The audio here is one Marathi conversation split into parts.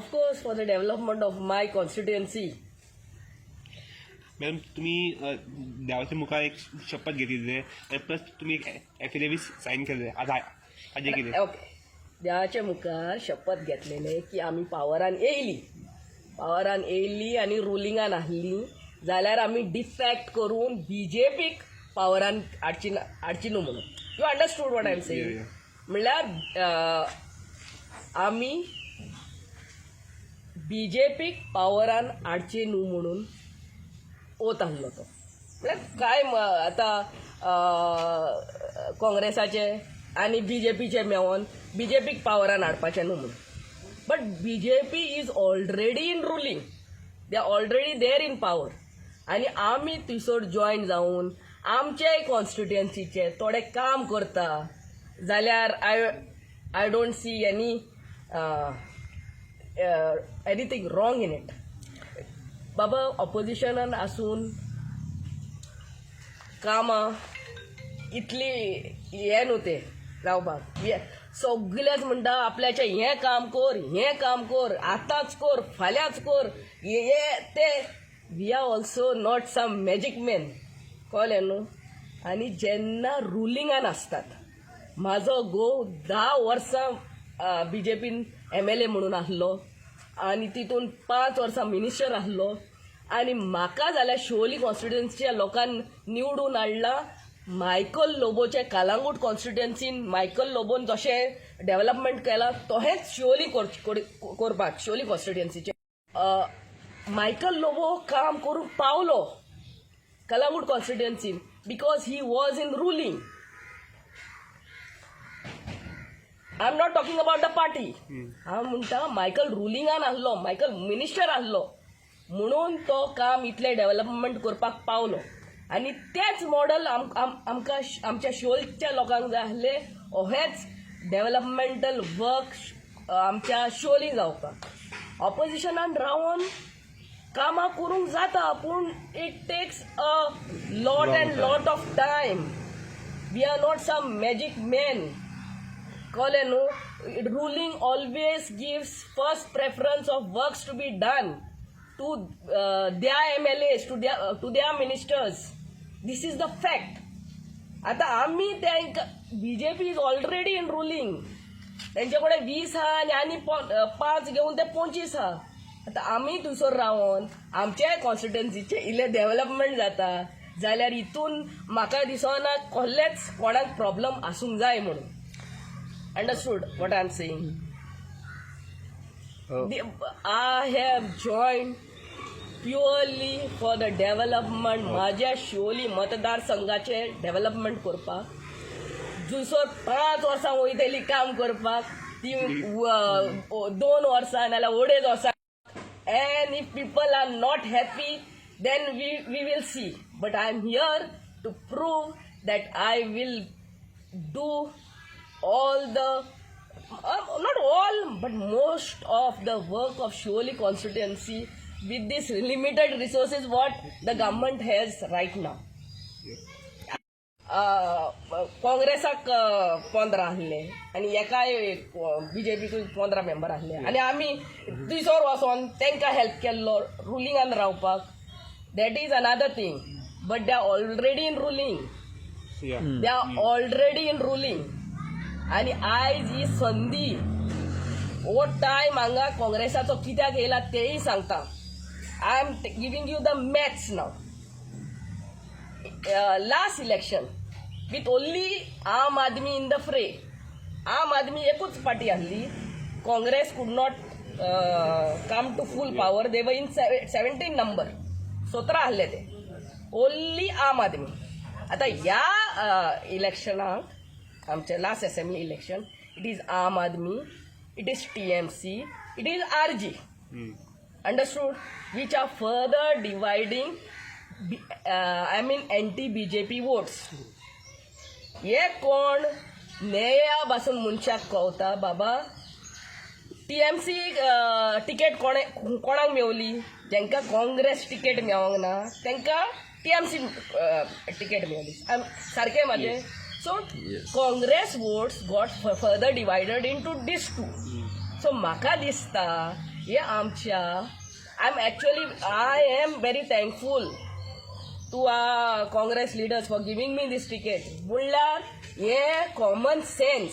Of course, for the development of my constituency. Madam तुम्ही देवाच्या मुखार एक शपथ घेतली आणि प्लस तुम्ही एक एफिडेविट साईन केले आज हाजे कितें ओके, देवाच्या मुखार शपथ घेतलेले की आमी पावरान येयली आनी रुलिंगान आहली जाल्यार आमी डिफॅक्ट करून बीजेपीक पावरान हाडची न्हू म्हणून. You understood what I am saying? म्हणल्यार आमी बीजेपीक पावरान हाडची न्हू म्हणून ओत आहलो तो. म्हळ्यार काय आतां काँग्रेसाचे आनी बीजेपीचे मेळोन बीजेपीक पावरान हाडपाचें न्हू म्हणून. But BJP is already in ruling, they are already there in power. आनी आमी थंयसर जॉयन जावन आमचे कॉन्स्टिट्युएन्सीचे थोडे काम करता जाल्यार I don't see anything wrong in it. बाबा ऑपोजिशनान आसून कामां इतली हे न्हू ते रावपाक. सगळेच म्हणटा आपल्याचें हें काम कर, आतांच कर, फाल्यांच कर, हे ते. We are also not some magic man, कळ्ळें न्हू. आनी जेन्ना रुलिंगान आसतात, म्हाजो घोव 10 वर्सां बीजेपीन MLA म्हणून आहलो आनी तितून 5 वर्सां मिनिस्टर आहलो. आनी म्हाका जाल्यार शिवोली कॉन्स्टिट्युएन्सीच्या लोकांनी निवडून हाडला. मायकल लोबोचे कालांगूट कॉन्स्टिट्युएन्सीन मायकल लोबोन जशें डेव्हलपमेंट केलां तशेंच शिवोली करपाक शिवोली कॉन्स्टिट्युएन्सीचे मायकल लोबो काम करून पावलो कालांगूट कॉन्स्टिट्युएन्सीन because he was in ruling. I am not talking about the party. हांव म्हणटा मायकल रुलिंगान आहलो, मायकल मिनिस्टर आहलो म्हणून तो काम इतले डेव्हलपमेंट करपाक पावलो. आनी तेच मॉडल आमकां आमच्या शिवोलच्या लोकांक जाय आहले. अहेंच डेव्हलपमेंटल वर्क आमच्या शिवोली जावपाक. ऑपोजिशनान रावन कामां करूंक जाता पूण it takes a lot and lot of time. We are not some magic man, कळ्ळें न्हू. Ruling always gives first preference of works to be done to their MLAs, to their ministers. This is the fact. आता आम्ही BJP is already in ruling. त्यांच्याकडे 20 आनी 5 घेऊन ते 25 आहा. आता आम्ही थंयसर रावन आमच्या कॉन्स्टिट्युएन्सीचे इल्ले डेव्हलपमेंट जाता जाल्यार हितून म्हाका दिसना कसलेच कोणाक प्रॉब्लम आसूंक जाय म्हणून. Understood what I am saying? I have joined purely for the development. माझ्या शिवोली मतदारसंघाचे डेव्हलपमेंट करपाक. जुसर 5 वर्सां वयतली काम करपाक, ती 2 वर्सां नाल्यार अडेज वर्सां. And if people are not happy, then we will see. But I am here to prove that I will do all the not all, but most of the work of Shioli constituency with these limited resources what the government has right now. काँग्रेसाक 15 आहले आनी एकाय बीजेपीक 15 मेंबर आहले आनी आमी थंयसर वचोन तांकां हेल्प केल्लो रुलिंगान रावपाक. That is another thing. But they are already in ruling. आनी आयज ही संदी हो टायम हांगा काँग्रेसाचो कित्याक येयला तेय सांगता. I am giving you the maths now. Last election with only आम आदमी इन द फ्रे. आम आदमी एकूच पार्टी आहली. Congress could not come to full power. They were in 17 number, 17 आहले ते. ओन्ली आम आदमी. आता ह्या इलेक्शनाक आमचे last assembly election, it is Aam Aadmi, it is TMC, it is RG. Understood? Which are further dividing anti-BJP votes. हे कोण नेया पासून मनशाक कळता बाबा TMC तिकेट कोणाक मेवली? जेंका काँग्रेस तिकेट मेळोंक ना तेंका TMC तिकेट मेवली. सारकें म्हाजें? So Congress votes got further divided into these two. So म्हाका दिसता हे आमच्या I am very thankful to Congress leaders for giving me this ticket म्हणल्यार हे common sense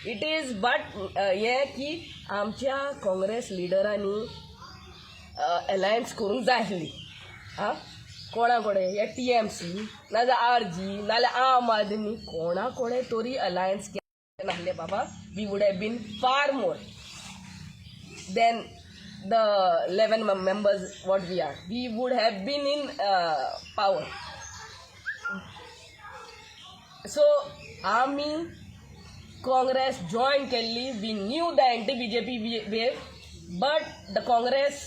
it is but हे की आमच्या काँग्रेस लिडरांनी अलायन्स करूंक जाय आसली आं कोणा कडेन हे TMC नाजाल्यार RG नाजाल्यार आम आदमी कोणा कडेन तरी अलायन्स केले नासले बाबा वी वूड हॅव बीन फार more than the 11 members what we are. We would have been in power. So, आम्ही Congress join kelli. We knew the anti-BJP wave, but the Congress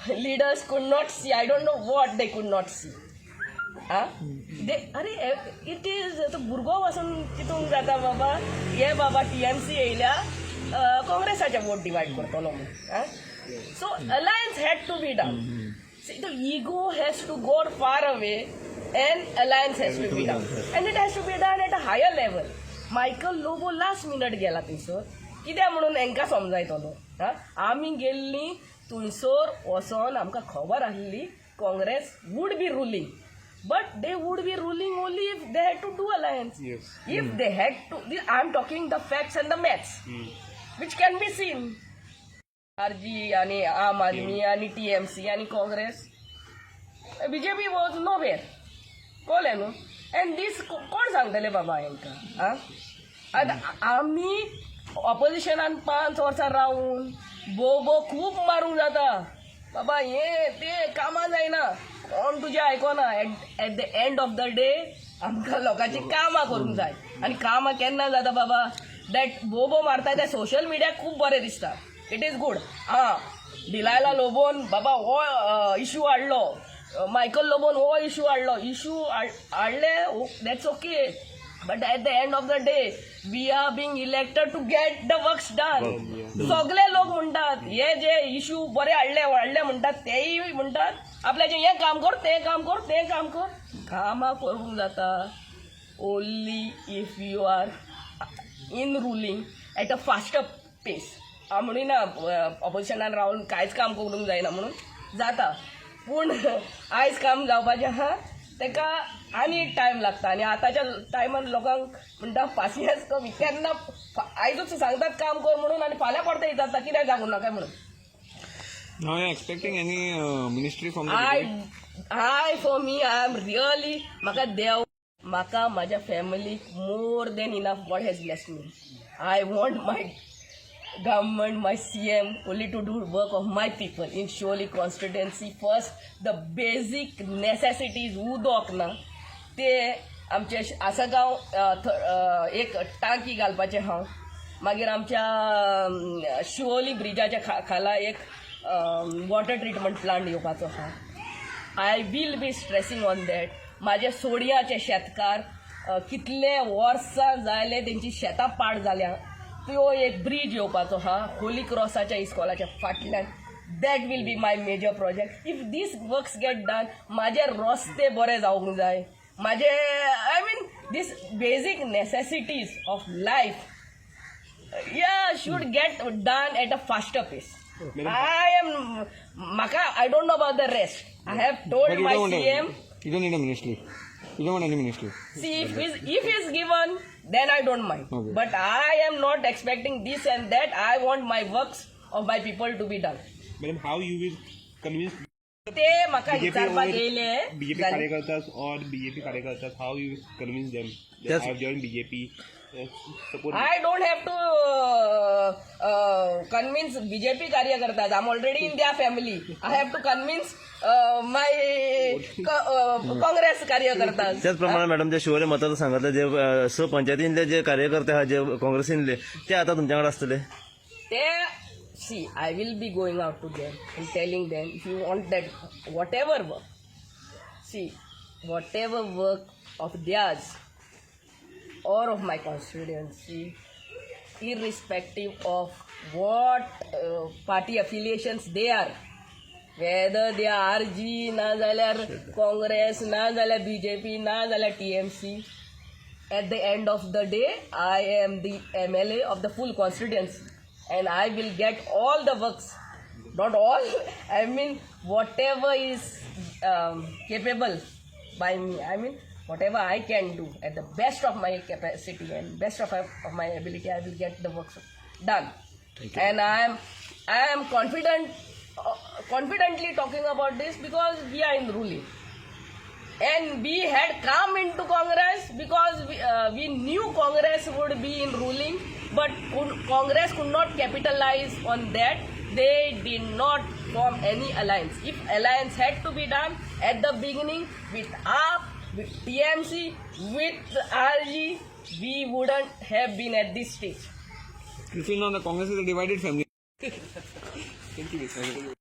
leaders could not see. I don't know what they could not see. अरे इट इज तो भुरगो वचून चिंतूंक जाता बाबा हे बाबा TMC येयल्या काँग्रेसाचे वोट डिवायड करतलो म्हणून so alliance had to be done the ego has to go far away and alliance has to be done and it has to be done at a higher level Michael Lobo last minute गेला थंयसर कित्याक म्हणून हांकां समजायतलो आमी गेल्लीं थंयसर वचोन आमकां खबर आसली Congress would be ruling but they would be ruling only if they had to do alliance. Yes. If they had to, I'm talking the facts and the maths, which can be seen. RG आणि आम आदमी आणि TMC आणि काँग्रेस BJP was nowhere. कळ्ळें न्हू and this कोण सांगतले बाबा हांकां आतां आमी ऑपोजिशनान 5 वर्सां रावून बोबो खूब मारूंक जाता बाबा हे ते कामां जायना कोण तुजें आयकोना at the end of the day आमकां लोकांची कामां करूंक जाय आनी कामां केन्ना जाता बाबा दॅट बोबो मारता ते सोशल मिडियाक खूब बरें दिसता इट इज गूड डिलायला लोबोन बाबा हो इशू हाडलो मायकल लोबोन हो इशू हाडले that's okay but at the end of the day we are being elected to get the works done सगळे लोक म्हणटात हे जे इशू बरे हाडले म्हणटात तेय म्हणटात आपल्याचें हें काम कर तें काम कर तें काम कर कामां करूंक जाता only if you are in ruling at a faster pace म्हणून ऑपोजिशनान रावन कांयच काम करूंक जायना म्हणून जाता पूण आयज काम जावपाचें आहा तेका आनी टायम लागता आनी आतांच्या टायमान लोकांक म्हणटा पासियन्स कमी केन्ना आयजूच सांगतात काम कर म्हणून आनी फाल्यां परते जाता कित्याक जावूं नाका म्हणून Now you're expecting any ministry from the I for me I am really म्हाका माझ्या फॅमिलीक more than enough God has blessed me. I want my government, my CM only to do work of my people in Sholi constituency. First the basic necessities उदक ना ते आमचे आसागांव एक टांकी घालपाचें हांव मागीर आमच्या शिवोली ब्रिजाच्या खाला एक वॉटर ट्रिटमेंट प्लांट येवपाचो आहा I will be stressing on that म्हाजे सोडियाचे शेतकार कितले वर्सां जाले तेंची शेतां पाड जाल्या त्यो एक ब्रीज येवपाचो आहा होली क्रॉसाच्या इस्कॉलाच्या फाटल्यान that will be my major project if this works get done म्हाजे रस्ते बरे जावंक जाय म्हाजे I mean this basic necessities of life should get done at a faster pace. I don't know about the rest. I have told my CM. You don't need a ministry. You don't want any ministry. See, if he's given, then I don't mind. Okay. But I am not expecting this and that. I want my works of my people to be done. Madam, how you will convince ते म्हाका विचारपाक येयले BJP कार्यकर्त्यास or BJP कार्यकर्त्यास how you will convince them that I have joined BJP? I don't have to convince BJP कार्यकर्त्यास. I'm already in their family. I have to convince my Congress कार्यकर्त्यास. त्याचप्रमाणे मॅडम जे शिवोले मतदारसंघातले जे सहपंचायतींतले जे कार्यकर्ते आहात जे काँग्रेसींतले ते आता तुमच्याकडे असतले ते see, I will be going out to them and telling them if you want that whatever work of theirs or of my constituency, irrespective of what party affiliations they are, whether they are RG, na zalyar Congress, na zalyar BJP, na zalyar TMC, at the end of the day, I am the MLA of the full constituency. and I will get all the works. Not all, I mean whatever is capable by me. I mean whatever I can do at the best of my capacity and best of my ability, I will get the works done. And I am confidently talking about this because we are in ruling. And we had come into Congress because we knew Congress would be in ruling, but Congress could not capitalize on that. They did not form any alliance. If alliance had to be done at the beginning with AAP, with TMC, with RG, we wouldn't have been at this stage. You feel now the Congress is a divided family. Thank you.